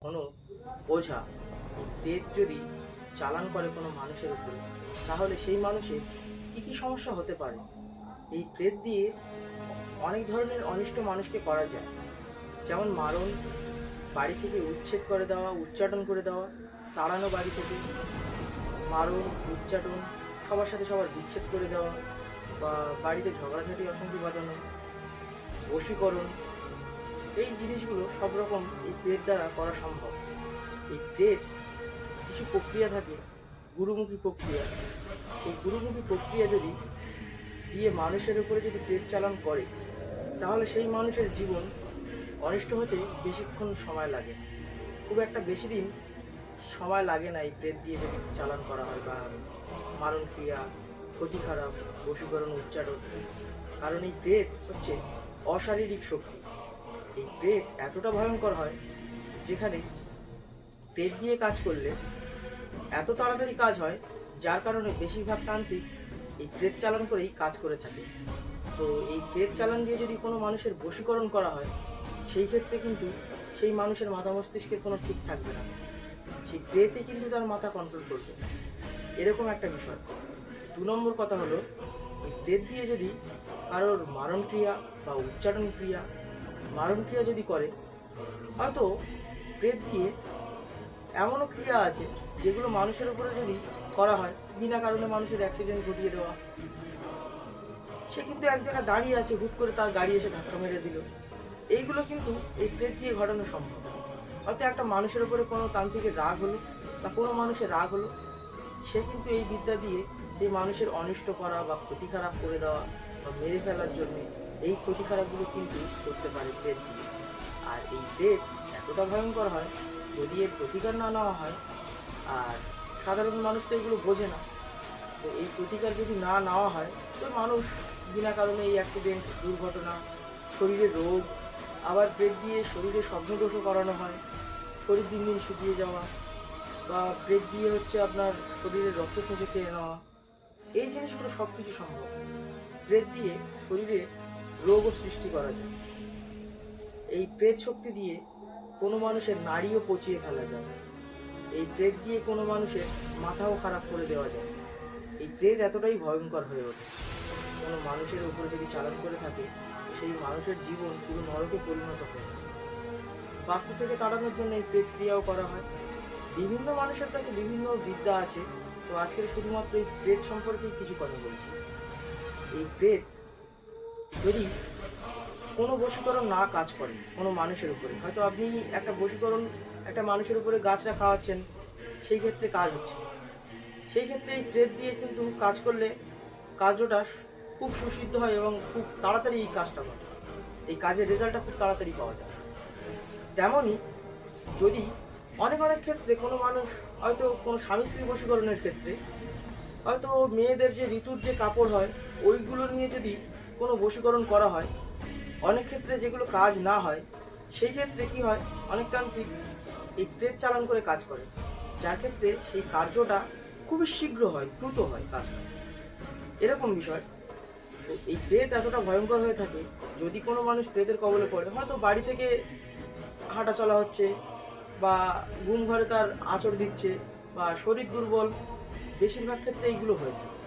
কোনো ওঝা এই প্রেত যদি চালান করে কোনো মানুষের উপরে, তাহলে সেই মানুষের কি কি সমস্যা হতে পারে। এই প্রেত দিয়ে অনেক ধরনের অনিষ্ট মানুষকে করা যায়, যেমন মারণ, বাড়ি থেকে উচ্ছেদ করে দেওয়া, উচ্চাটন করে দেওয়া, তাড়ানো বাড়ি থেকে, মারণ, উচ্চাটন, সবার সাথে সবার বিচ্ছেদ করে দেওয়া, বা বাড়িতে ঝগড়াঝাটি অশান্তি বাঁধানো, বশীকরণ, এই জিনিসগুলো সব রকম এই প্রেত দ্বারা করা সম্ভব। এই প্রেত কিছু প্রক্রিয়া থাকে, গুরুমুখী প্রক্রিয়া। সেই গুরুমুখী প্রক্রিয়া যদি দিয়ে মানুষের উপরে যদি প্রেত চালান করে, তাহলে সেই মানুষের জীবন অনিষ্ট হতে বেশিক্ষণ সময় লাগে না। খুব একটা বেশি দিন সময় লাগে না এই প্রেত দিয়ে যদি চালান করা হয়, বা মারণ ক্রিয়া, ক্ষতি খারাপ, বশীকরণ, উচ্চারণ। কারণ এই প্রেত হচ্ছে অশারীরিক শক্তি। এই প্রেত এতটা ভয়ঙ্কর হয়, যেখানে প্রেত দিয়ে কাজ করলে এত তাড়াতাড়ি কাজ হয়, যার কারণে বেশিরভাগ তান্ত্রিক এই প্রেত চালান করেই কাজ করে থাকে। তো এই প্রেত চালান দিয়ে যদি কোনো মানুষের বশীকরণ করা হয়, সেই ক্ষেত্রে কিন্তু সেই মানুষের মাথা মস্তিষ্কের কোনো ঠিক থাকবে না, সেই প্রেতই কিন্তু তার মাথা কন্ট্রোল করবে, এরকম একটা বিষয়। 2 নম্বর কথা হলো, এই প্রেত দিয়ে যদি কারোর মারণ ক্রিয়া বা উচ্চারণ ক্রিয়া, মারণ ক্রিয়া যদি করে, হয়তো প্রেত দিয়ে এমনও ক্রিয়া আছে যেগুলো মানুষের উপরে যদি করা হয়, বিনা কারণে মানুষের অ্যাক্সিডেন্ট ঘটিয়ে দেওয়া। সে কিন্তু এক জায়গায় দাঁড়িয়ে আছে, হুট করে তার গাড়ি এসে ধাক্কা মেরে দিল, এইগুলো কিন্তু এই প্রেত দিয়ে ঘটানো সম্ভব। হয়তো একটা মানুষের উপরে কোনো তান্ত্রিকের রাগ হলো, বা কোনো মানুষের রাগ হলো, সে কিন্তু এই বিদ্যা দিয়ে সেই মানুষের অনিষ্ট করা বা ক্ষতি খারাপ করে দেওয়া বা মেরে ফেলার জন্য এই ক্ষতি খারাপগুলো কিন্তু করতে পারে প্রেত দিয়ে। আর এই প্রেত এতটা ভয়ঙ্কর হয়, যদি এর প্রতিকার না নেওয়া হয়, আর সাধারণ মানুষ তো এগুলো বোঝে না, তো এই প্রতিকার যদি না নেওয়া হয়, তো মানুষ বিনা কারণে এই অ্যাক্সিডেন্ট, দুর্ঘটনা, শরীরের রোগ, আবার প্রেত দিয়ে শরীরে স্বপ্নদোষও করানো হয়, শরীর দিন দিন শুকিয়ে যাওয়া, বা প্রেত দিয়ে হচ্ছে আপনার শরীরের রক্ত শুষে খেয়ে নেওয়া, এই জিনিসগুলো সব কিছু সম্ভব। প্রেত দিয়ে শরীরে রোগও সৃষ্টি করা যায়। এই প্রেত শক্তি দিয়ে কোনো মানুষের নাড়িও পচিয়ে ফেলা যায়। এই প্রেত দিয়ে কোনো মানুষের মাথাও খারাপ করে দেওয়া যায়। এই প্রেত এতটাই ভয়ঙ্কর হয়ে ওঠে, কোনো মানুষের উপরে যদি চালান করে থাকে, সেই মানুষের জীবন পুরো নরকে পরিণত হয়ে যায়। বাস্তু থেকে তাড়ানোর জন্য এই প্রেত ক্রিয়াও করা হয়। বিভিন্ন মানুষের কাছে বিভিন্ন বিদ্যা আছে, তো আজকের শুধুমাত্র এই প্রেত সম্পর্কেই কিছু কথা বলছি। এই প্রেত যদি কোনো বশীকরণ না কাজ করে কোনো মানুষের উপরে, হয়তো আপনি একটা বশীকরণ একটা মানুষের উপরে গাছটা খাওয়াচ্ছেন, সেই ক্ষেত্রে কাজ হচ্ছে, সেই ক্ষেত্রে এই প্রেত দিয়ে কিন্তু কাজ করলে কার্যটা খুব সুসিদ্ধ হয় এবং খুব তাড়াতাড়ি এই কাজটা হয়, এই কাজের রেজাল্টটা খুব তাড়াতাড়ি পাওয়া যায়। তেমনই যদি অনেক অনেক ক্ষেত্রে কোনো মানুষ, হয়তো কোনো স্বামী স্ত্রী বশীকরণের ক্ষেত্রে, হয়তো মেয়েদের যে ঋতুর যে কাপড় হয়, ওইগুলো নিয়ে যদি কোনো বশীকরণ করা হয়, অনেক ক্ষেত্রে যেগুলো কাজ না হয়, সেই ক্ষেত্রে কি হয়, অনেক তান্ত্রিক এই প্রেত চালান করে কাজ করে, যার ক্ষেত্রে সেই কার্যটা খুবই শীঘ্র হয়, দ্রুত হয় কাজটা, এরকম বিষয়। তো এই প্রেত এতটা ভয়ঙ্কর হয়ে থাকে, যদি কোনো মানুষ প্রেতের কবলে পড়ে, হয়তো বাড়ি থেকে হাঁটা চলা হচ্ছে, বা ঘুম ঘরে তার আঁচড় দিচ্ছে, বা শরীর দুর্বল, বেশিরভাগ ক্ষেত্রে এইগুলো হয়ে থাকে।